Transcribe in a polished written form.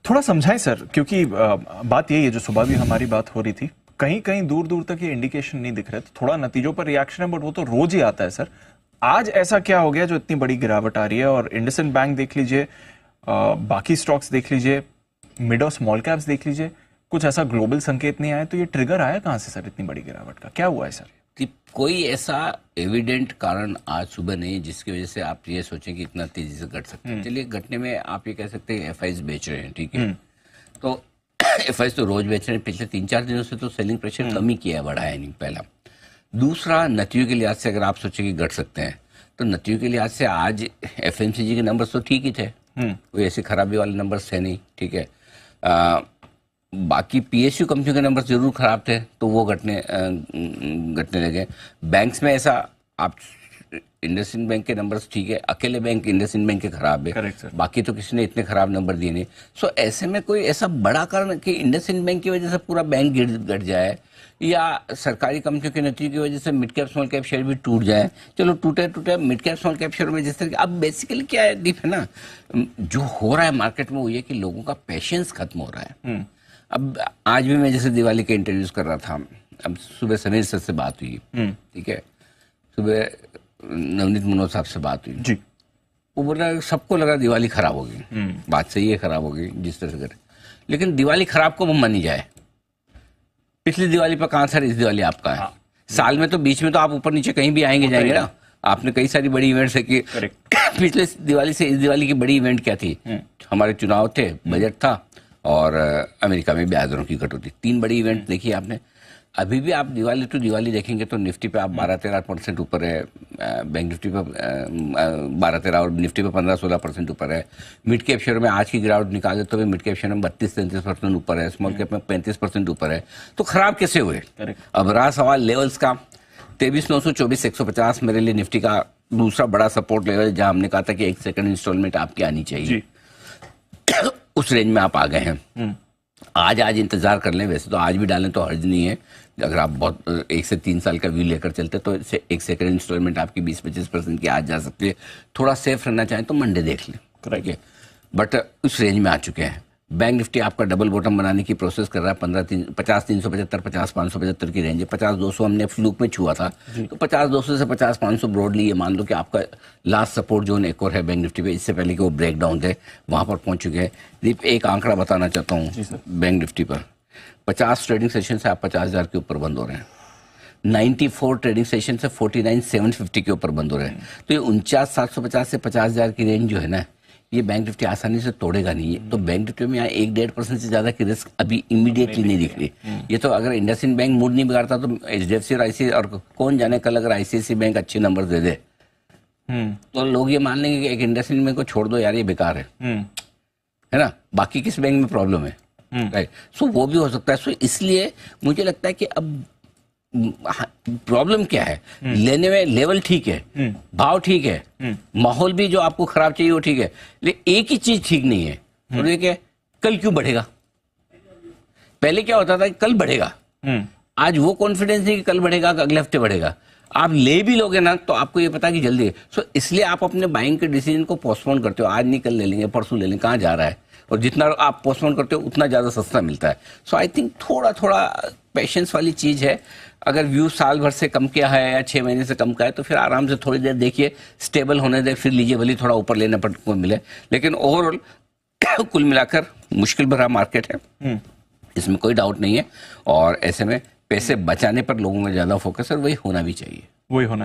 थोड़ा समझाएं सर, क्योंकि बात यही है, जो सुबह भी हमारी बात हो रही थी, कहीं कहीं दूर दूर तक ये इंडिकेशन नहीं दिख रहे, तो थोड़ा नतीजों पर रिएक्शन है, बट वो तो रोज ही आता है सर। आज ऐसा क्या हो गया जो इतनी बड़ी गिरावट आ रही है? और इंडसइंड बैंक देख लीजिए, बाकी स्टॉक्स देख लीजिए, मिड और स्मॉल कैप्स देख लीजिए, कुछ ऐसा ग्लोबल संकेत नहीं आया, तो ये ट्रिगर आया कहां से सर इतनी बड़ी गिरावट का? क्या हुआ है सर? कि कोई ऐसा एविडेंट कारण आज सुबह नहीं जिसकी वजह से आप ये सोचें कि इतना तेजी से घट सकते हैं। चलिए, घटने में आप ये कह सकते हैं एफआईज बेच रहे हैं, ठीक है, तो एफआईज तो रोज बेच रहे हैं। पिछले 3-4 दिनों से तो सेलिंग प्रेशर कम ही किया है, बढ़ाया नहीं। पहला। दूसरा, नतीजों के लिहाज से अगर आप सोचें कि घट सकते हैं, तो नतीजों के लिहाज से आज एफएमसीजी के नंबर्स तो ठीक ही थे, कोई ऐसी खराबी वाले नंबर्स थे नहीं, ठीक है। बाकी पीएसयू कंपनियों के नंबर जरूर खराब थे, तो वो घटने लगे। बैंक्स में ऐसा, आप इंडसइंड बैंक के नंबर्स ठीक है, अकेले बैंक इंडसइंड बैंक के खराब है, बाकी तो किसी ने इतने खराब नंबर दिए नहीं। सो ऐसे में कोई ऐसा बड़ा कारण कि इंडसइंड बैंक की वजह से पूरा बैंक घट जाए, या सरकारी कंपनियों के नतीजे की वजह से mid cap small cap share भी टूट जाए। चलो, टूटे mid cap small cap share में जिस तरह अब बेसिकली क्या है दीप, है ना, जो हो रहा है मार्केट में वो ये कि लोगों का पेशेंस खत्म हो रहा है। अब आज भी मैं जैसे दिवाली के इंटरव्यूज कर रहा था, अब सुबह समीर सर से बात हुई, ठीक है, सुबह नवनीत मनोज साहब से बात हुई जी। वो बोल रहा सबको लगा दिवाली खराब होगी, बात सही है, खराब होगी जिस तरह से करे, लेकिन दिवाली खराब को मानी जाए। पिछली दिवाली पर कहाँ सर, इस दिवाली आपका है। साल में तो बीच में तो आप ऊपर नीचे कहीं भी आएंगे जाएंगे ना। आपने कई सारी बड़ी इवेंट्स है कि पिछले दिवाली से इस दिवाली की बड़ी इवेंट क्या थी? हमारे चुनाव थे, बजट था, और अमेरिका में ब्याज दरों की कटौती। 3 बड़ी इवेंट देखी आपने। अभी भी आप दिवाली टू दिवाली देखेंगे तो निफ्टी पे आप 12-13% ऊपर है, बैंक निफ्टी पे 12-13 और निफ्टी पे 15-16% ऊपर है। मिड कैप शेयर में आज की गिरावट निकाले तो मिड कैप शेयर में 32-33% ऊपर है, स्मॉल कैप में 35% ऊपर है। तो खराब कैसे हुए? अब रहा सवाल लेवल्स का। 23,924-150 मेरे लिए निफ्टी का दूसरा बड़ा सपोर्ट लेवल, जहां हमने कहा था कि एक सेकंड इंस्टॉलमेंट आपकी आनी चाहिए, उस रेंज में आप आ गए हैं। आज इंतजार कर लें, वैसे तो आज भी डालें तो हर्ज नहीं है। अगर आप बहुत 1 से 3 साल का व्यू लेकर चलते तो एक सेकंड इंस्टॉलमेंट आपकी 20-25% की आज जा सकती है। थोड़ा सेफ रहना चाहें तो मंडे देख लें, करेक्ट है, बट उस रेंज में आ चुके हैं। बैंक निफ्टी आपका डबल बॉटम बनाने की प्रोसेस कर रहा है। 50-375, 50-575 की रेंज है। 50-200 हमने फ्लूक में छुआ था, तो 50-200 से 50-500 ब्रॉडली ये मान लो कि आपका लास्ट सपोर्ट जोन एक और है बैंक निफ्टी पे। इससे पहले कि वो ब्रेक डाउन थे, वहां पर पहुंच चुके हैं। दीप, एक आंकड़ा बताना चाहता हूँ बैंक निफ्टी पर। 50 ट्रेडिंग सेशन से आप 50,000 के ऊपर बंद हो रहे हैं। 94 ट्रेडिंग सेशन से 49,750 के ऊपर बंद हो रहे हैं। तो ये 49,750 से 50,000 की रेंज जो है ना, ये बैंक निफ्टी आसानी से तोड़ेगा नहीं है। तो बैंक निफ्टी में यहाँ 1-1.5% से ज्यादा की रिस्क अभी इमीडिएटली नहीं दिख रही। ये तो अगर इंडसइंड बैंक मूड नहीं बिगाड़ता तो एचडीएफसी और आईसीआई, और कौन जाने कल अगर आईसीआईसी बैंक अच्छे नंबर दे दे तो लोग ये मान लेंगे कि एक इंडसइंड बैंक को छोड़ दो यार, ये बेकार है ना, बाकी किस बैंक में प्रॉब्लम है, राइट। सो वो भी हो सकता है। सो इसलिए मुझे लगता है कि अब प्रॉब्लम क्या है, लेने में लेवल ठीक है, भाव ठीक है, माहौल भी जो आपको खराब चाहिए वो ठीक है, लेकिन एक ही चीज ठीक नहीं है, और ये क्या, कल क्यों बढ़ेगा? पहले क्या होता था कि कल बढ़ेगा, आज वो कॉन्फिडेंस नहीं कि कल बढ़ेगा, अगले हफ्ते बढ़ेगा। आप ले भी लोगे ना तो आपको ये पता है कि जल्दी है। सो इसलिए आप अपने बाइंग के डिसीजन को पोस्टपोन करते हो। आज नहीं, कल ले लेंगे, परसों ले लेंगे, कहाँ जा रहा है? और जितना आप पोस्टपोन करते हो उतना ज्यादा सस्ता मिलता है। सो आई थिंक थोड़ा थोड़ा पेशेंस वाली चीज है। अगर व्यू साल भर से कम किया है या 6 महीने से कम का है तो फिर आराम से थोड़ी देर देखिए, स्टेबल होने दे, फिर लीजिए, भले थोड़ा ऊपर लेने पर को मिले। लेकिन ओवरऑल कुल मिलाकर मुश्किल भरा मार्केट है, इसमें कोई डाउट नहीं है। और ऐसे में पैसे बचाने पर लोगों में ज्यादा फोकस है, और वही होना भी चाहिए, वही होना